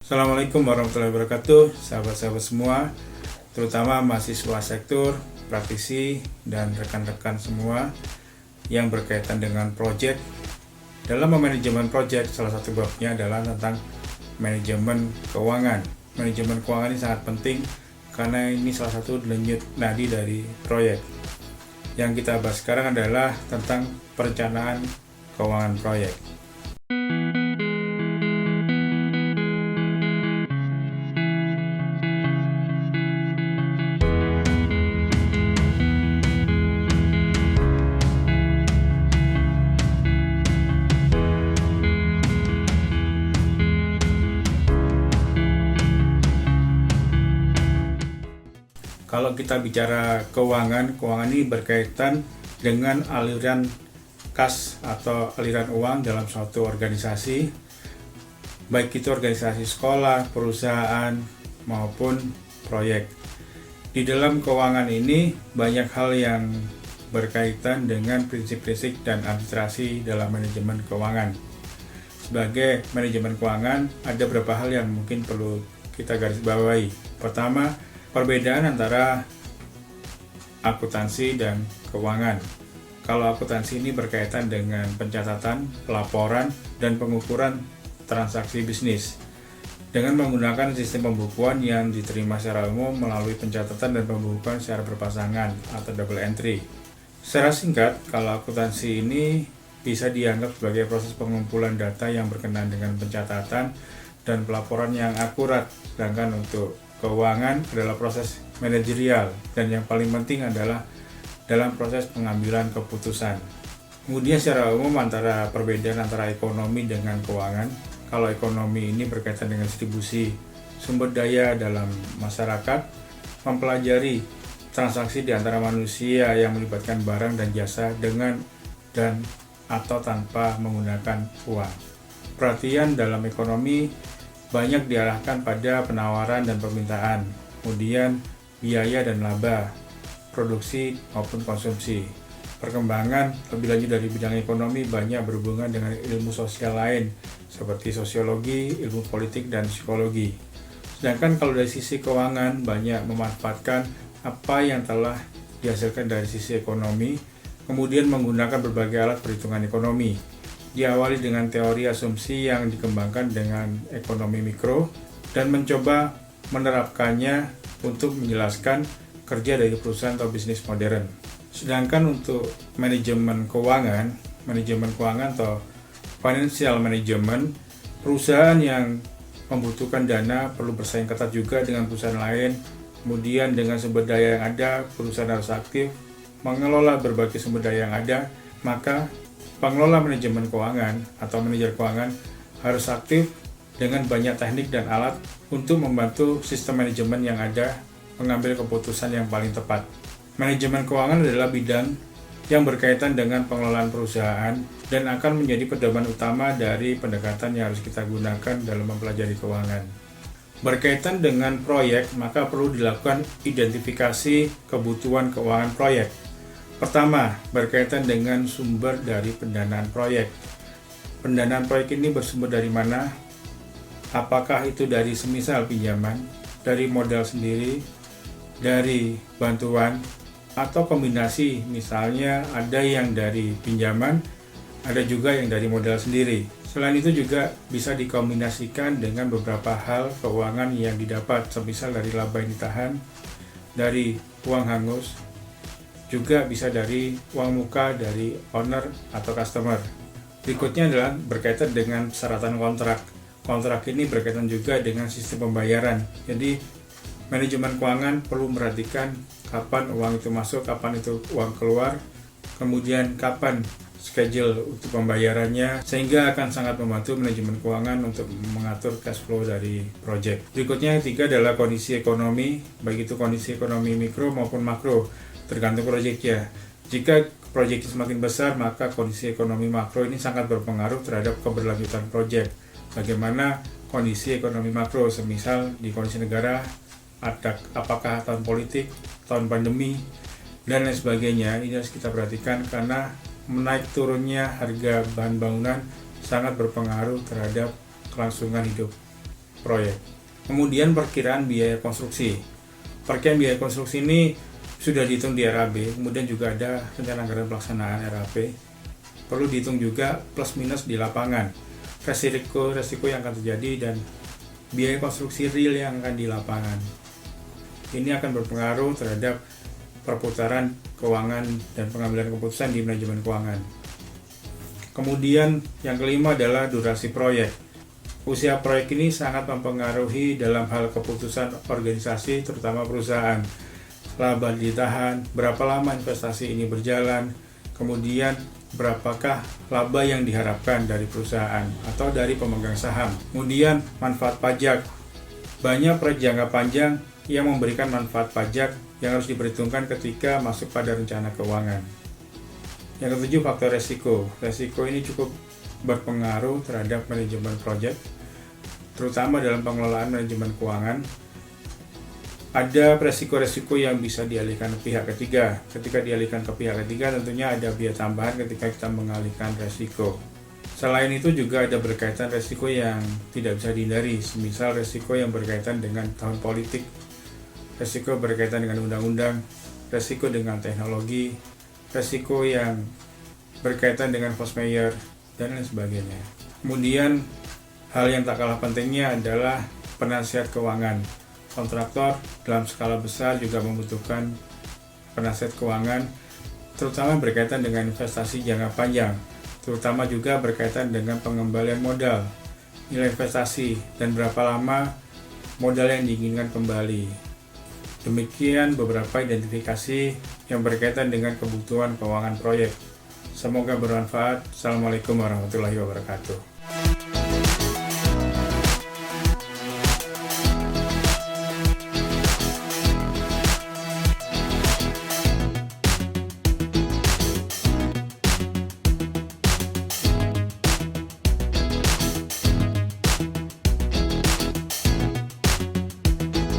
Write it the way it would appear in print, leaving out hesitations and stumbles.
Assalamualaikum warahmatullahi wabarakatuh, sahabat-sahabat semua, terutama mahasiswa sektor, praktisi, dan rekan-rekan semua yang berkaitan dengan proyek. Dalam manajemen proyek, salah satu babnya adalah tentang manajemen keuangan. Manajemen keuangan ini sangat penting karena ini salah satu denyut nadi dari proyek. Yang kita bahas sekarang adalah tentang perencanaan keuangan proyek. Kalau kita bicara keuangan ini berkaitan dengan aliran kas atau aliran uang dalam suatu organisasi, baik itu organisasi sekolah, perusahaan, maupun proyek. Di dalam keuangan ini banyak hal yang berkaitan dengan prinsip-prinsip dan administrasi dalam manajemen keuangan. Sebagai manajemen keuangan, ada beberapa hal yang mungkin perlu kita garis bawahi. Pertama, perbedaan antara akuntansi dan keuangan. Kalau akuntansi ini berkaitan dengan pencatatan, pelaporan, dan pengukuran transaksi bisnis dengan menggunakan sistem pembukuan yang diterima secara umum melalui pencatatan dan pembukuan secara berpasangan atau double entry. Secara singkat, kalau akuntansi ini bisa dianggap sebagai proses pengumpulan data yang berkenaan dengan pencatatan dan pelaporan yang akurat, sedangkan untuk keuangan adalah proses manajerial dan yang paling penting adalah dalam proses pengambilan keputusan. Kemudian secara umum perbedaan antara ekonomi dengan keuangan. Kalau ekonomi ini berkaitan dengan distribusi sumber daya dalam masyarakat, mempelajari transaksi di antara manusia yang melibatkan barang dan jasa dengan dan atau tanpa menggunakan uang. Perhatian dalam ekonomi banyak diarahkan pada penawaran dan permintaan, kemudian biaya dan laba, produksi maupun konsumsi. Perkembangan lebih lanjut dari bidang ekonomi banyak berhubungan dengan ilmu sosial lain seperti sosiologi, ilmu politik, dan psikologi. Sedangkan kalau dari sisi keuangan banyak memanfaatkan apa yang telah dihasilkan dari sisi ekonomi, kemudian menggunakan berbagai alat perhitungan ekonomi. Diawali dengan teori asumsi yang dikembangkan dengan ekonomi mikro dan mencoba menerapkannya untuk menjelaskan kerja dari perusahaan atau bisnis modern. Sedangkan untuk manajemen keuangan atau financial management, perusahaan yang membutuhkan dana perlu bersaing ketat juga dengan perusahaan lain. Kemudian dengan sumber daya yang ada, perusahaan harus aktif mengelola berbagai sumber daya yang ada, maka pengelola manajemen keuangan atau manajer keuangan harus aktif dengan banyak teknik dan alat untuk membantu sistem manajemen yang ada mengambil keputusan yang paling tepat. Manajemen keuangan adalah bidang yang berkaitan dengan pengelolaan perusahaan dan akan menjadi pedoman utama dari pendekatan yang harus kita gunakan dalam mempelajari keuangan. Berkaitan dengan proyek, maka perlu dilakukan identifikasi kebutuhan keuangan proyek. Pertama, berkaitan dengan sumber dari pendanaan proyek. Pendanaan proyek ini bersumber dari mana? Apakah itu dari semisal pinjaman, dari modal sendiri, dari bantuan, atau kombinasi, misalnya ada yang dari pinjaman, ada juga yang dari modal sendiri. Selain itu juga bisa dikombinasikan dengan beberapa hal keuangan yang didapat, semisal dari laba yang ditahan, dari uang hangus, juga bisa dari uang muka dari owner atau customer. Berikutnya adalah berkaitan dengan persyaratan kontrak. Kontrak ini berkaitan juga dengan sistem pembayaran. Jadi manajemen keuangan perlu memperhatikan kapan uang itu masuk, kapan itu uang keluar, kemudian kapan schedule untuk pembayarannya, sehingga akan sangat membantu manajemen keuangan untuk mengatur cash flow dari proyek. Berikutnya yang ketiga adalah kondisi ekonomi, baik itu kondisi ekonomi mikro maupun makro, tergantung proyeknya. Jika proyek semakin besar, maka kondisi ekonomi makro ini sangat berpengaruh terhadap keberlanjutan proyek. Bagaimana kondisi ekonomi makro, semisal di kondisi negara, apakah tahun politik, tahun pandemi, dan lain sebagainya. Ini harus kita perhatikan karena menaik turunnya harga bahan bangunan sangat berpengaruh terhadap kelangsungan hidup proyek. Kemudian perkiraan biaya konstruksi. Perkiraan biaya konstruksi ini sudah dihitung di RAB, kemudian juga ada rencana anggaran pelaksanaan RAP. Perlu dihitung juga plus minus di lapangan, resiko yang akan terjadi dan biaya konstruksi real yang akan di lapangan. Ini akan berpengaruh terhadap perputaran keuangan dan pengambilan keputusan di manajemen keuangan. Kemudian yang kelima adalah durasi proyek. Usia proyek ini sangat mempengaruhi dalam hal keputusan organisasi, terutama perusahaan. Laba ditahan, berapa lama investasi ini berjalan, kemudian berapakah laba yang diharapkan dari perusahaan atau dari pemegang saham. Kemudian manfaat pajak. Banyak proyek jangka panjang yang memberikan manfaat pajak yang harus diperhitungkan ketika masuk pada rencana keuangan. Yang ketujuh, faktor resiko. Resiko ini cukup berpengaruh terhadap manajemen proyek, terutama dalam pengelolaan manajemen keuangan. Ada resiko-resiko yang bisa dialihkan ke pihak ketiga. Ketika dialihkan ke pihak ketiga, tentunya ada biaya tambahan ketika kita mengalihkan resiko. Selain itu juga ada berkaitan resiko yang tidak bisa dihindari, semisal resiko yang berkaitan dengan tahun politik, resiko berkaitan dengan undang-undang, resiko dengan teknologi, resiko yang berkaitan dengan force majeure, dan lain sebagainya. Kemudian, hal yang tak kalah pentingnya adalah penasihat keuangan. Kontraktor dalam skala besar juga membutuhkan penasihat keuangan, terutama berkaitan dengan investasi jangka panjang, terutama juga berkaitan dengan pengembalian modal, nilai investasi, dan berapa lama modal yang diinginkan kembali. Demikian beberapa identifikasi yang berkaitan dengan kebutuhan keuangan proyek. Semoga bermanfaat. Assalamualaikum warahmatullahi wabarakatuh.